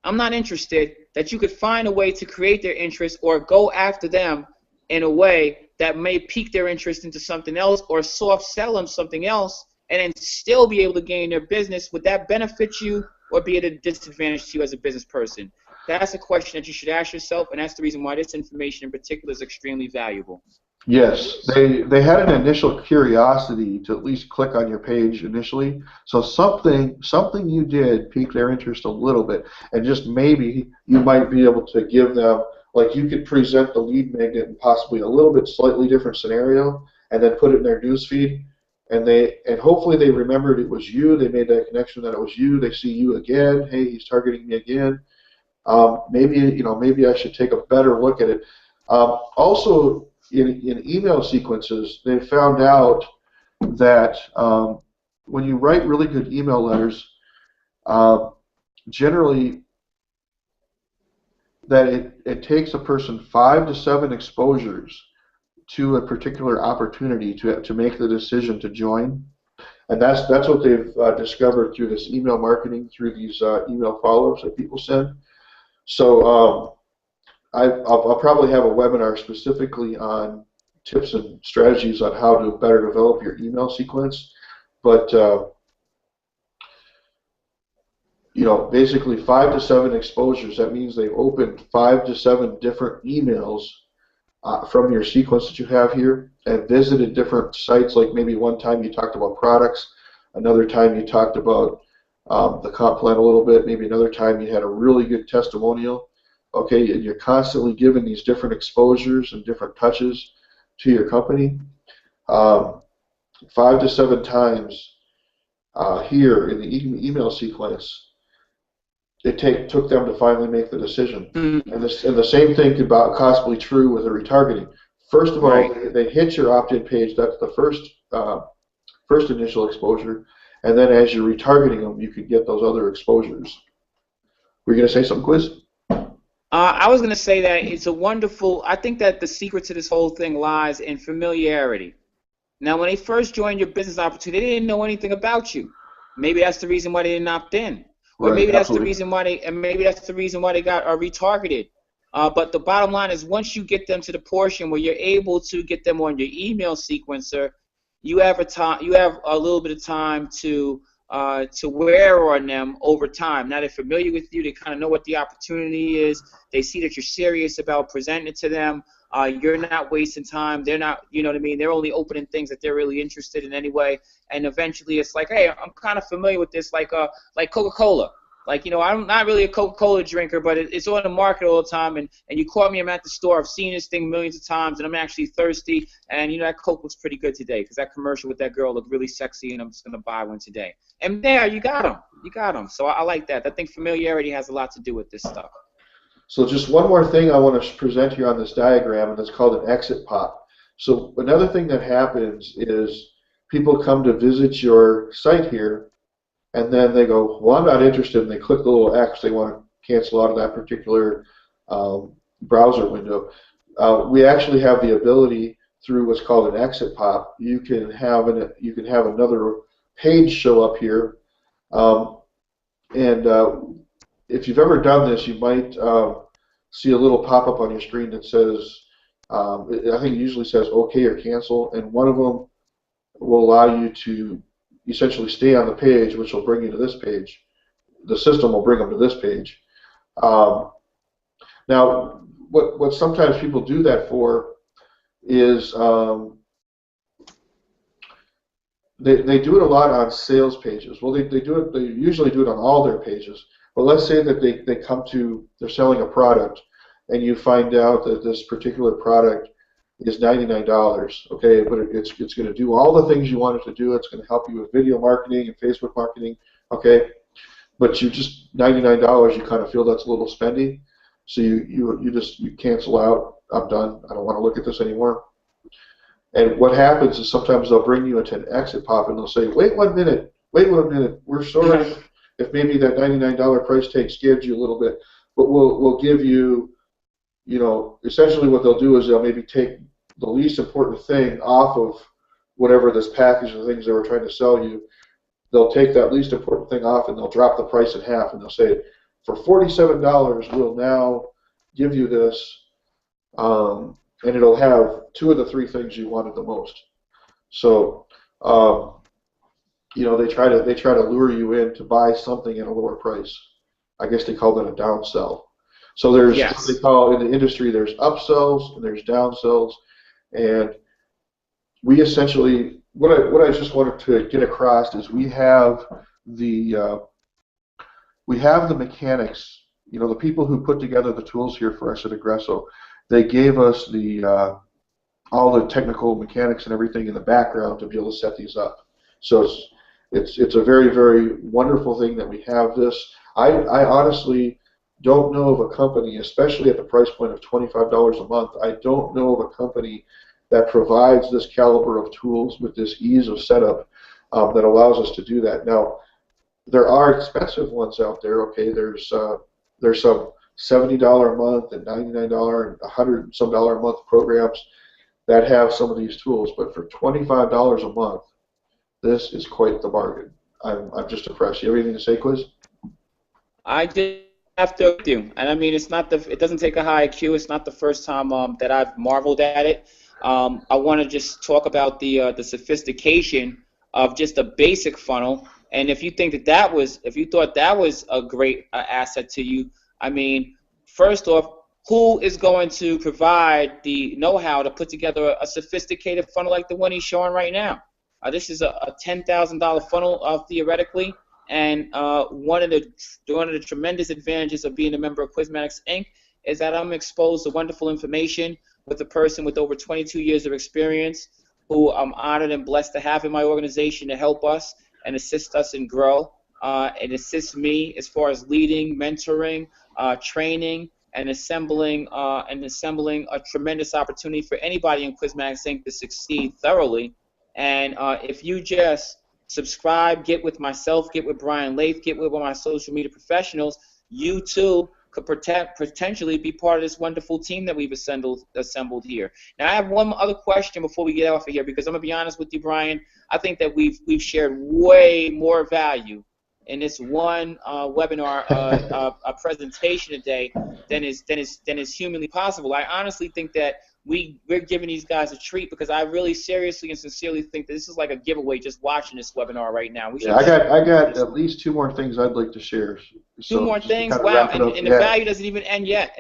[SPEAKER 2] that you could find a way to create their interest or go after them in a way that may pique their interest into something else or soft sell them something else and then still be able to gain their business, would that benefit you or be at a disadvantage to you as a business person? That's a question that you should ask yourself, and that's the reason why this information in particular is extremely valuable.
[SPEAKER 1] Yes, they had an initial curiosity to at least click on your page initially. So something you did piqued their interest a little bit, and just maybe you might be able to give them, like you could present the lead magnet in possibly a little bit slightly different scenario, and then put it in their newsfeed, and hopefully they remembered it was you. They made that connection that it was you. They see you again. Hey, he's targeting me again. Maybe I should take a better look at it. Also, in email sequences, they found out that when you write really good email letters, generally that it takes a person 5 to 7 exposures to a particular opportunity to make the decision to join. And that's what they've discovered through this email marketing, through these email follow-ups that people send. So I'll probably have a webinar specifically on tips and strategies on how to better develop your email sequence. But basically 5 to 7 exposures. That means they've opened 5 to 7 different emails from your sequence that you have here, and visited different sites. Like maybe one time you talked about products, another time you talked about the comp plan a little bit, maybe another time you had a really good testimonial. Okay, and you're constantly giving these different exposures and different touches to your company. 5 to 7 times here in the email sequence, it took them to finally make the decision. Mm-hmm. And the same thing could possibly be true with the retargeting. First of all, they hit your opt-in page. That's the first initial exposure. And then as you're retargeting them, you could get those other exposures. Were you going to say something, Quiz?
[SPEAKER 2] I was going to say that it's a wonderful, I think that the secret to this whole thing lies in familiarity. Now, when they first joined your business opportunity, they didn't know anything about you. Maybe that's the reason why they didn't opt in. Or maybe that's the reason why they got retargeted. But the bottom line is, once you get them to the portion where you're able to get them on your email sequencer, you have a little bit of time to wear on them over time. Now they're familiar with you. They kind of know what the opportunity is. They see that you're serious about presenting it to them. You're not wasting time. They're not, you know what I mean? They're only opening things that they're really interested in anyway. And eventually it's like, hey, I'm kind of familiar with this, like Coca-Cola. Like, I'm not really a Coca-Cola drinker, but it's on the market all the time. And you caught me, I'm at the store. I've seen this thing millions of times, and I'm actually thirsty. And, that Coke looks pretty good today because that commercial with that girl looked really sexy, and I'm just going to buy one today. And there, you got them. You got them. So I like that. I think familiarity has a lot to do with this stuff.
[SPEAKER 1] So just one more thing I want to present here on this diagram, and it's called an exit pop. So another thing that happens is people come to visit your site here, and then they go, well, I'm not interested, and they click the little X. They want to cancel out of that particular browser window. We actually have the ability through what's called an exit pop. You can have another page show up here, and if you've ever done this, you might see a little pop-up on your screen that says, I think it usually says OK or cancel, and one of them will allow you to essentially stay on the page, which will bring you to this page. The system will bring them to this page. Now, what sometimes people do that for is they do it a lot on sales pages. Well, they usually do it on all their pages. But let's say that they're selling a product, and you find out that this particular product is $99. Okay, but it's going to do all the things you want it to do. It's going to help you with video marketing and Facebook marketing. Okay, but you just $99. You kind of feel that's a little spendy, so you cancel out. I'm done. I don't want to look at this anymore. And what happens is sometimes they'll bring you into an exit pop, and they'll say, wait 1 minute, we're sorry if maybe that $99 price tag scared you a little bit, but we'll give you, essentially what they'll do is they'll maybe take the least important thing off of whatever this package of things they were trying to sell you. They'll take that least important thing off, and they'll drop the price in half, and they'll say, for $47, we'll now give you this, and it'll have 2 of the 3 things you wanted the most. So, they try to lure you in to buy something at a lower price. I guess they call that a downsell. So there's what they call in the industry, there's upsells and there's downsells, and we essentially what I just wanted to get across is we have the mechanics. The people who put together the tools here for us at Aggresso, they gave us all the technical mechanics and everything in the background to be able to set these up. So it's a very, very wonderful thing that we have this. I honestly don't know of a company, especially at the price point of $25 a month, I don't know of a company that provides this caliber of tools with this ease of setup that allows us to do that. Now, there are expensive ones out there. Okay, there's some $70 a month and $99 and $100 and some dollar a month programs that have some of these tools, but for $25 a month, this is quite the bargain. I'm just impressed. You have anything to say, Quiz?
[SPEAKER 2] I just have to with you, and I mean it doesn't take a high IQ. It's not the first time that I've marveled at it. I want to just talk about the sophistication of just a basic funnel, and if you thought that was a great asset to you, I mean, first off, who is going to provide the know-how to put together a sophisticated funnel like the one he's showing right now? This is a $10,000 funnel theoretically, and one of the tremendous advantages of being a member of Quizmatics Inc. is that I'm exposed to wonderful information with a person with over 22 years of experience who I'm honored and blessed to have in my organization to help us and assist us and grow. It assists me as far as leading, mentoring, training, and assembling a tremendous opportunity for anybody in Quizmatics Inc. to succeed thoroughly. And if you just subscribe, get with myself, get with Brian Lath, get with one of my social media professionals, you too could potentially be part of this wonderful team that we've assembled here. Now, I have one other question before we get off of here, because I'm going to be honest with you, Brian. I think that we've shared way more value in this one webinar presentation today than is humanly possible. I honestly think that we're giving these guys a treat, because I really seriously and sincerely think that this is like a giveaway just watching this webinar right now.
[SPEAKER 1] I got at least 2 more things I'd like to share.
[SPEAKER 2] Two more things? Wow, and the value doesn't even end yet.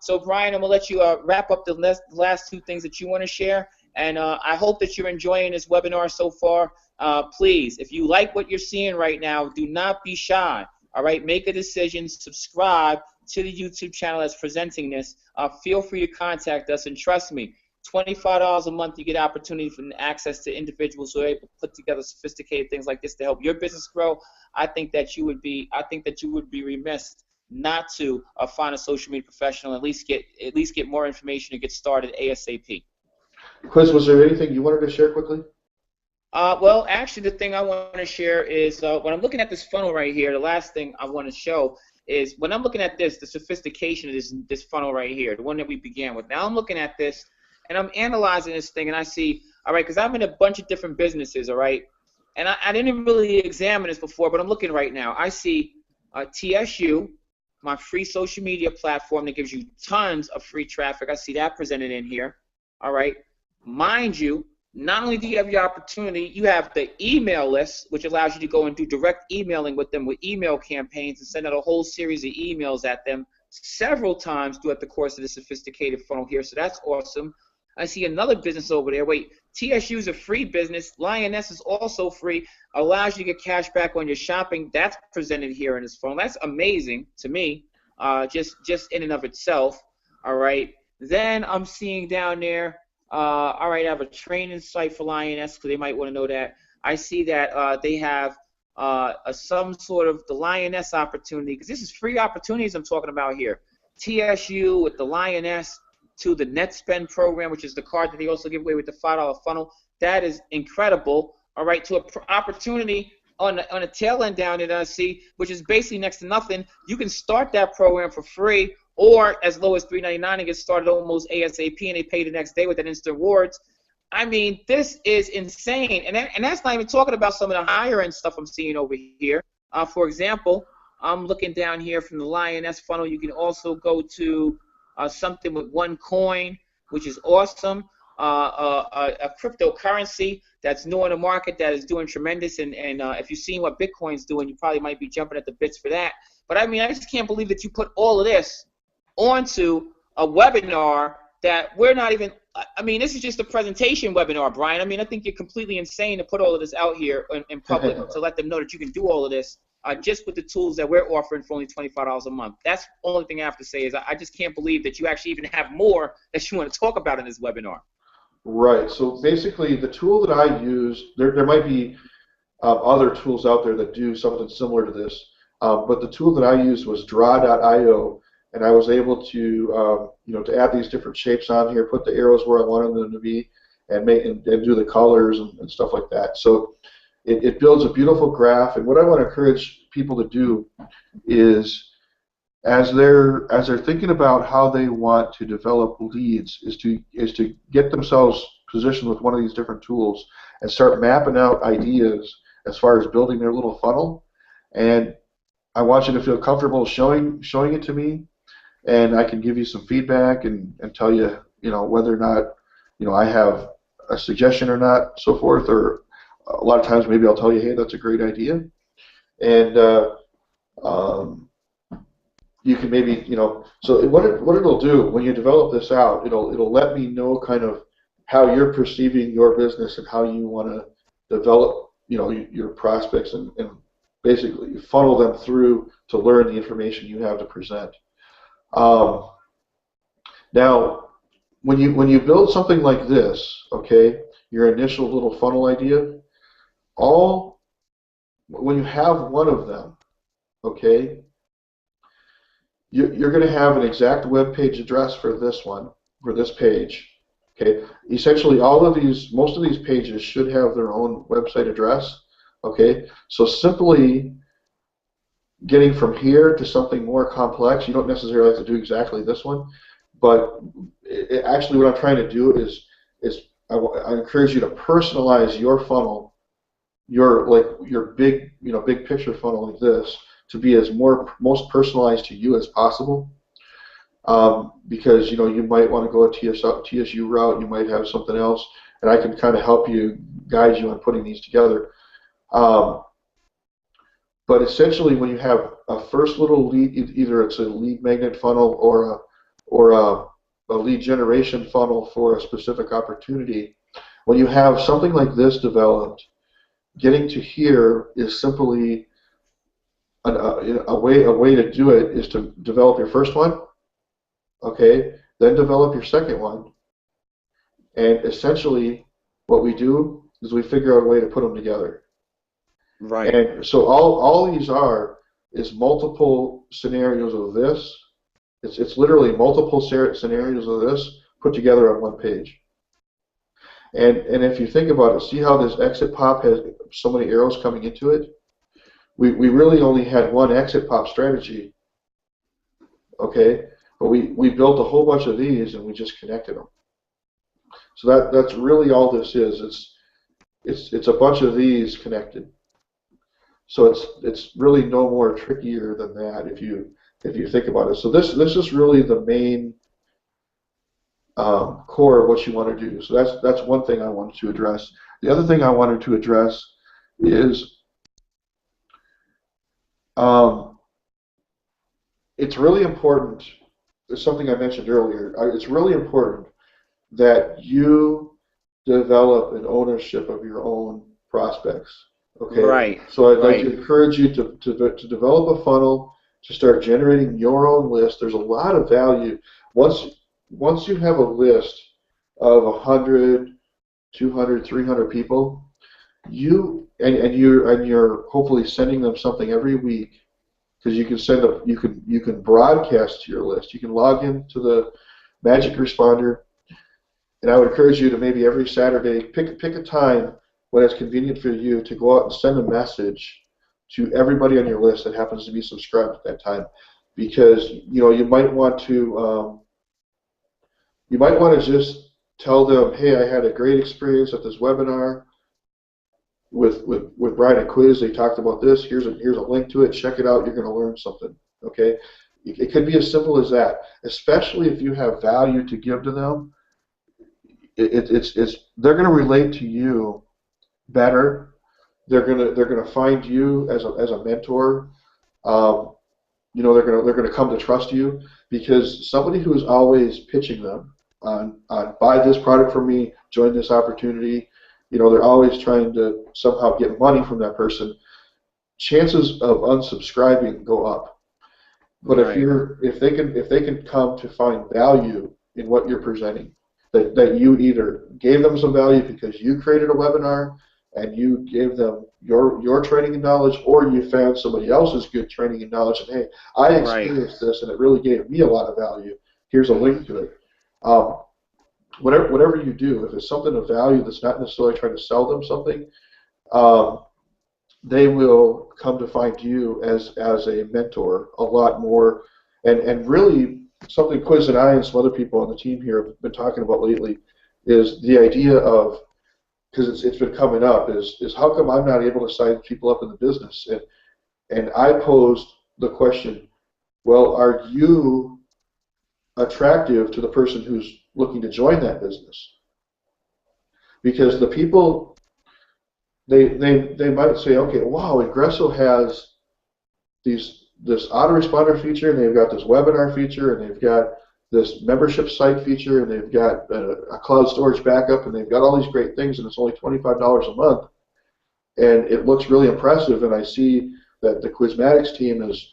[SPEAKER 2] So, Brian, I'm going to let you wrap up the last 2 things that you want to share, and I hope that you're enjoying this webinar so far. Please, if you like what you're seeing right now, do not be shy. All right, make a decision, subscribe to the YouTube channel that's presenting this. Feel free to contact us, and trust me, $25 a month, you get opportunity for access to individuals who are able to put together sophisticated things like this to help your business grow. I think that you would be remiss not to find a social media professional, at least get more information and get started ASAP.
[SPEAKER 1] Quiz, was there anything you wanted to share quickly?
[SPEAKER 2] Well, actually, the thing I want to share is when I'm looking at this funnel right here, the last thing I want to show is when I'm looking at this, the sophistication of this funnel right here, the one that we began with. Now I'm looking at this, and I'm analyzing this thing, and I see, all right, because I'm in a bunch of different businesses, all right, and I didn't really examine this before, but I'm looking right now. I see TSU, my free social media platform that gives you tons of free traffic. I see that presented in here, all right. Mind you, not only do you have your opportunity, you have the email list, which allows you to go and do direct emailing with them with email campaigns and send out a whole series of emails at them several times throughout the course of the sophisticated funnel here. So that's awesome. I see another business over there. Wait, TSU is a free business. Lioness is also free. Allows you to get cash back on your shopping. That's presented here in this funnel. That's amazing to me, just in and of itself. All right. Then I'm seeing down there. All right, I have a training site for Lioness because they might want to know that. I see that they have some sort of the Lioness opportunity because this is free opportunities I'm talking about here. TSU with the Lioness to the Net Spend program, which is the card that they also give away with the $5 funnel. That is incredible. All right, to an opportunity on the tail end down there, I see, which is basically next to nothing. You can start that program for free, or as low as $3.99 and get started almost ASAP, and they pay the next day with that instant rewards. I mean, this is insane, and that's not even talking about some of the higher end stuff I'm seeing over here. For example, I'm looking down here from the Lioness funnel. You can also go to something with OneCoin, which is awesome. A cryptocurrency that's new on the market that is doing tremendous, and if you've seen what Bitcoin's doing, you probably might be jumping at the bits for that. But I mean, I just can't believe that you put all of this onto a webinar that we're not even, I mean, this is just a presentation webinar, Brian. I mean, I think you're completely insane to put all of this out here in public to let them know that you can do all of this just with the tools that we're offering for only $25 a month. That's the only thing I have to say is I just can't believe that you actually even have more that you want to talk about in this webinar.
[SPEAKER 1] Right. So basically, the tool that I use, there might be other tools out there that do something similar to this, but the tool that I used was draw.io, and I was able to, to add these different shapes on here, put the arrows where I wanted them to be, and do the colors and stuff like that. So it builds a beautiful graph. And what I want to encourage people to do is, as they're thinking about how they want to develop leads, is to get themselves positioned with one of these different tools and start mapping out ideas as far as building their little funnel. And I want you to feel comfortable showing it to me, and I can give you some feedback and tell you, whether or not, I have a suggestion or not, so forth. Or a lot of times maybe I'll tell you, hey, that's a great idea, and you can maybe, so what it'll do when you develop this out, it'll let me know kind of how you're perceiving your business and how you want to develop, your prospects and basically funnel them through to learn the information you have to present. Now, when you build something like this, okay, your initial little funnel idea, when you have one of them, okay, you're going to have an exact web page address for this one, for this page. Okay, essentially most of these pages should have their own website address. Okay, so simply getting from here to something more complex, you don't necessarily have to do exactly this one, but actually what I'm trying to do is I encourage you to personalize your funnel, your big picture funnel like this, to be most personalized to you as possible, because you might want to go a TSU route, you might have something else, and I can kind of help you, guide you on putting these together. But essentially, when you have a first little lead, either it's a lead magnet funnel or a lead generation funnel for a specific opportunity, when you have something like this developed, getting to here is simply a way to do it is to develop your first one, okay, then develop your second one, and essentially what we do is we figure out a way to put them together.
[SPEAKER 2] Right.
[SPEAKER 1] And so all these is multiple scenarios of this. It's literally multiple scenarios of this put together on one page. And if you think about it, see how this exit pop has so many arrows coming into it? We really only had one exit pop strategy, okay? But we built a whole bunch of these and we just connected them. So that's really all this is. It's a bunch of these connected. So it's really no more trickier than that if you think about it. So this is really the main core of what you want to do. So that's one thing I wanted to address. The other thing I wanted to address is it's really important. It's something I mentioned earlier. It's really important that you develop an ownership of your own prospects. Okay.
[SPEAKER 2] Right.
[SPEAKER 1] So I'd like to encourage you to develop a funnel, to start generating your own list. There's a lot of value once you have a list of 100, 200, 300 people, you're hopefully sending them something every week, because you can broadcast to your list. You can log into the Magic Responder, and I would encourage you to maybe every Saturday pick a time when it's convenient for you to go out and send a message to everybody on your list that happens to be subscribed at that time, because you might want to just tell them, hey, I had a great experience at this webinar with Brian and Quiz. They talked about this. Here's a link to it. Check it out. You're going to learn something. Okay, it could be as simple as that. Especially if you have value to give to them, they're going to relate to you better. They're gonna find you as a mentor. They're gonna come to trust you, because somebody who is always pitching them on buy this product from me, join this opportunity, they're always trying to somehow get money from that person. Chances of unsubscribing go up. But if they can come to find value in what you're presenting, that you either gave them some value because you created a webinar and you gave them your training and knowledge, or you found somebody else's good training and knowledge, and hey, I experienced this and it really gave me a lot of value. Here's a link to it. Whatever you do, if it's something of value that's not necessarily trying to sell them something, they will come to find you as a mentor a lot more. And really, something Quiz and I and some other people on the team here have been talking about lately is the idea of, because it's been coming up, is how come I'm not able to sign people up in the business? And I posed the question, well, are you attractive to the person who's looking to join that business? Because the people, they might say, okay, wow, Ingresso has this autoresponder feature, and they've got this webinar feature, and they've got this membership site feature, and they've got a cloud storage backup, and they've got all these great things, and it's only $25 a month, and it looks really impressive. And I see that the Quizmatics team is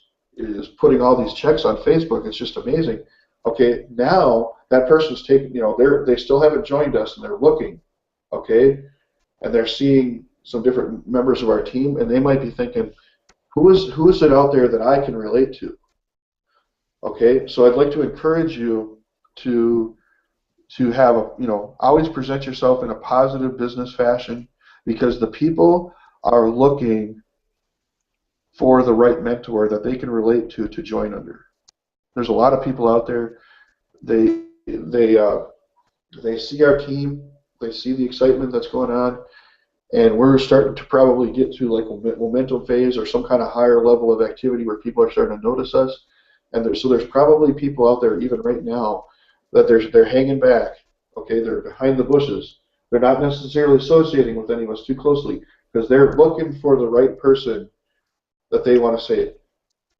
[SPEAKER 1] putting all these checks on Facebook. It's just amazing. Okay, now that person's taking, they still haven't joined us, and they're looking, okay, and they're seeing some different members of our team, and they might be thinking, who is it out there that I can relate to? Okay, so I'd like to encourage you to have always present yourself in a positive business fashion, because the people are looking for the right mentor that they can relate to join under. There's a lot of people out there. They see our team, they see the excitement that's going on, and we're starting to probably get to like a momentum phase or some kind of higher level of activity where people are starting to notice us. And there's probably people out there even right now that they're hanging back. Okay, they're behind the bushes. They're not necessarily associating with any of us too closely, because they're looking for the right person that they want to say,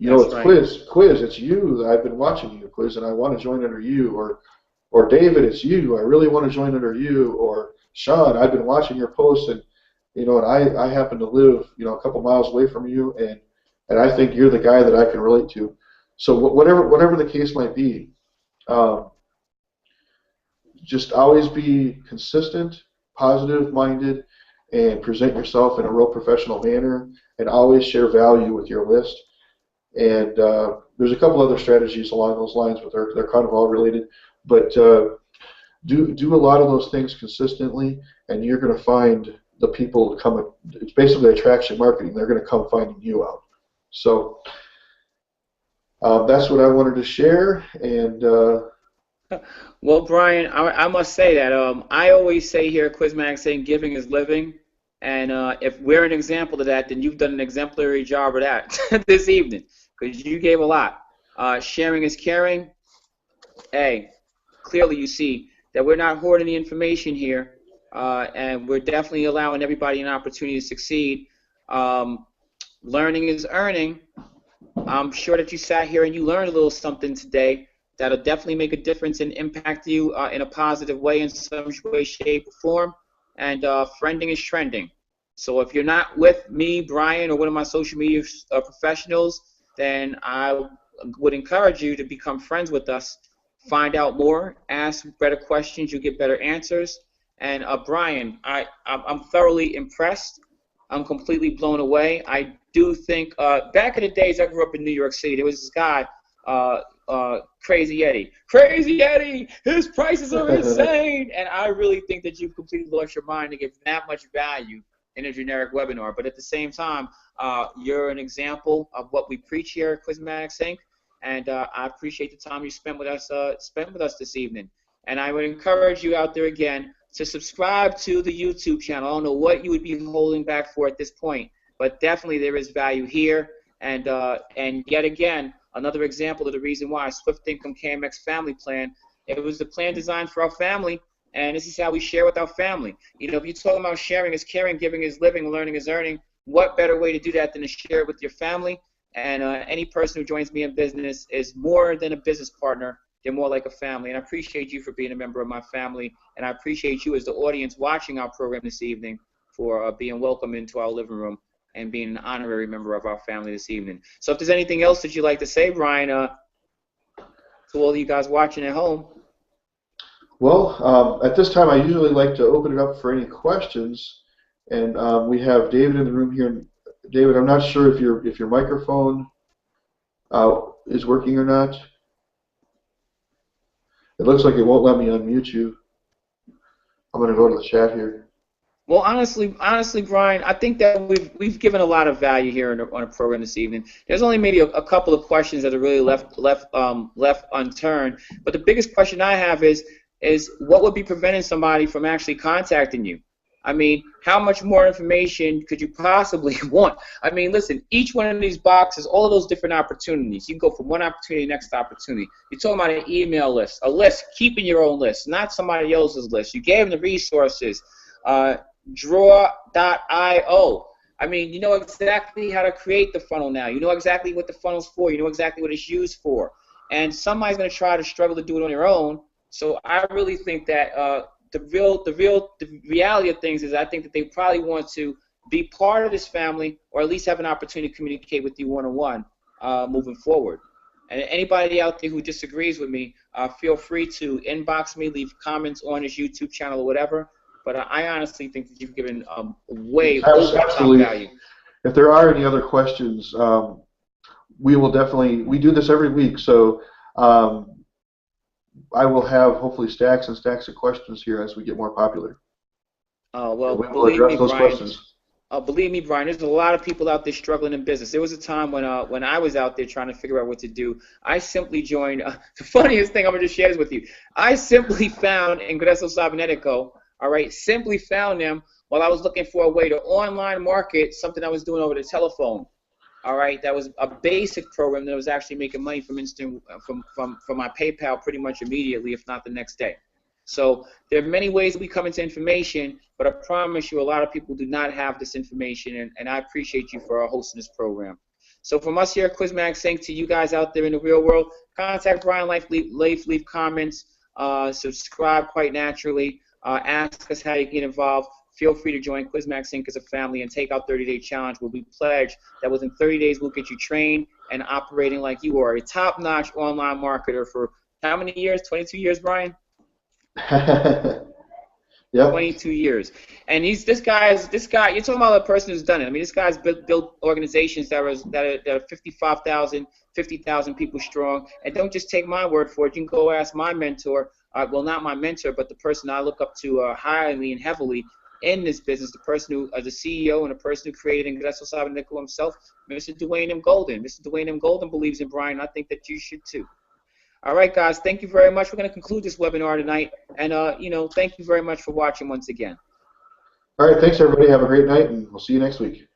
[SPEAKER 1] it's right. Quiz, it's you that I've been watching you, Quiz, and I want to join under you, or David, it's you, I really want to join under you, or Sean, I've been watching your posts, and I happen to live a couple miles away from you, and I think you're the guy that I can relate to. So whatever the case might be, just always be consistent, positive-minded, and present yourself in a real professional manner, and always share value with your list. And there's a couple other strategies along those lines, but they're kind of all related. But do a lot of those things consistently, and you're going to find the people coming. It's basically attraction marketing. They're going to come finding you out. So that's what I wanted to share. And
[SPEAKER 2] Well, Brian, I must say that I always say here at Quizmatic saying giving is living. And if we're an example of that, then you've done an exemplary job of that this evening because you gave a lot. Sharing is caring. Hey, clearly you see that we're not hoarding the information here, and we're definitely allowing everybody an opportunity to succeed. Learning is earning. I'm sure that you sat here and you learned a little something today that'll definitely make a difference and impact you in a positive way in some way, shape, or form. And friending is trending. So if you're not with me, Brian, or one of my social media professionals, then I would encourage you to become friends with us. Find out more, ask better questions, you'll get better answers. And Brian, I'm thoroughly impressed. I'm completely blown away. I do think back in the days I grew up in New York City, there was this guy, Crazy Eddie. Crazy Eddie, his prices are insane. And I really think that you've completely lost your mind to give that much value in a generic webinar. But at the same time, you're an example of what we preach here at Quizmatic Inc. And I appreciate the time you spent with us this evening. And I would encourage you out there again to subscribe to the YouTube channel. I don't know what you would be holding back for at this point, but definitely there is value here. And yet again, another example of the reason why Swift Income KMX Family Plan. It was the plan designed for our family, and this is how we share with our family. You know, if you're talking about sharing is caring, giving is living, learning is earning, what better way to do that than to share it with your family? And any person who joins me in business is more than a business partner. They're more like a family. And I appreciate you for being a member of my family, and I appreciate you as the audience watching our program this evening for being welcome into our living room and being an honorary member of our family this evening. So if there's anything else that you'd like to say, Brian, to all of you guys watching at home.
[SPEAKER 1] Well, at this time, I usually like to open it up for any questions, and we have David in the room here. David, I'm not sure if your microphone is working or not. It looks like it won't let me unmute you. I'm going to go to the chat here.
[SPEAKER 2] Well, honestly, Brian, I think that we've given a lot of value here on a program this evening. There's only maybe a couple of questions that are really left unturned. But the biggest question I have is what would be preventing somebody from actually contacting you? I mean, how much more information could you possibly want? I mean, listen, each one of these boxes, all of those different opportunities, you can go from one opportunity to the next opportunity. You're talking about an email list, a list, keeping your own list, not somebody else's list. You gave them the resources. Draw.io. I mean, you know exactly how to create the funnel now. You know exactly what the funnel's for. You know exactly what it's used for. And somebody's going to try to struggle to do it on their own. So I really think that the reality of things is I think that they probably want to be part of this family or at least have an opportunity to communicate with you one-on-one moving forward. And anybody out there who disagrees with me, feel free to inbox me, leave comments on this YouTube channel or whatever. But I honestly think that you've given way over value.
[SPEAKER 1] If there are any other questions, we will definitely, we do this every week, so I will have hopefully stacks and stacks of questions here as we get more popular.
[SPEAKER 2] Well,
[SPEAKER 1] we will address those questions.
[SPEAKER 2] Believe me, Brian, there's a lot of people out there struggling in business. There was a time when I was out there trying to figure out what to do. I simply joined, the funniest thing, I'm going to just share this with you. I simply found Ingresso Cybernetico, all right, simply found them while I was looking for a way to online market something I was doing over the telephone. All right, that was a basic program that was actually making money from my PayPal pretty much immediately, if not the next day. So there are many ways that we come into information, but I promise you a lot of people do not have this information, and I appreciate you for hosting this program. So from us here at Quizmatic Inc. to you guys out there in the real world, contact Brian Life, leave comments, subscribe quite naturally, ask us how you get involved. Feel free to join Quizmatic Inc. as a family and take our 30-day challenge where we pledge that within 30 days we'll get you trained and operating like you are a top-notch online marketer for how many years? 22 years, Brian?
[SPEAKER 1] Yep.
[SPEAKER 2] 22 years. And this guy, you're talking about a person who's done it. I mean, this guy's built organizations that are 55,000, 50,000 people strong. And don't just take my word for it. You can go ask my mentor, well, not my mentor, but the person I look up to highly and heavily in this business, the person who, the CEO and the person who created Ingresso Sabe Nickel himself, Mr. Dwayne M. Golden. Mr. Dwayne M. Golden believes in Brian. I think that you should too. All right, guys, thank you very much. We're going to conclude this webinar tonight, and thank you very much for watching once again.
[SPEAKER 1] All right, thanks everybody. Have a great night, and we'll see you next week.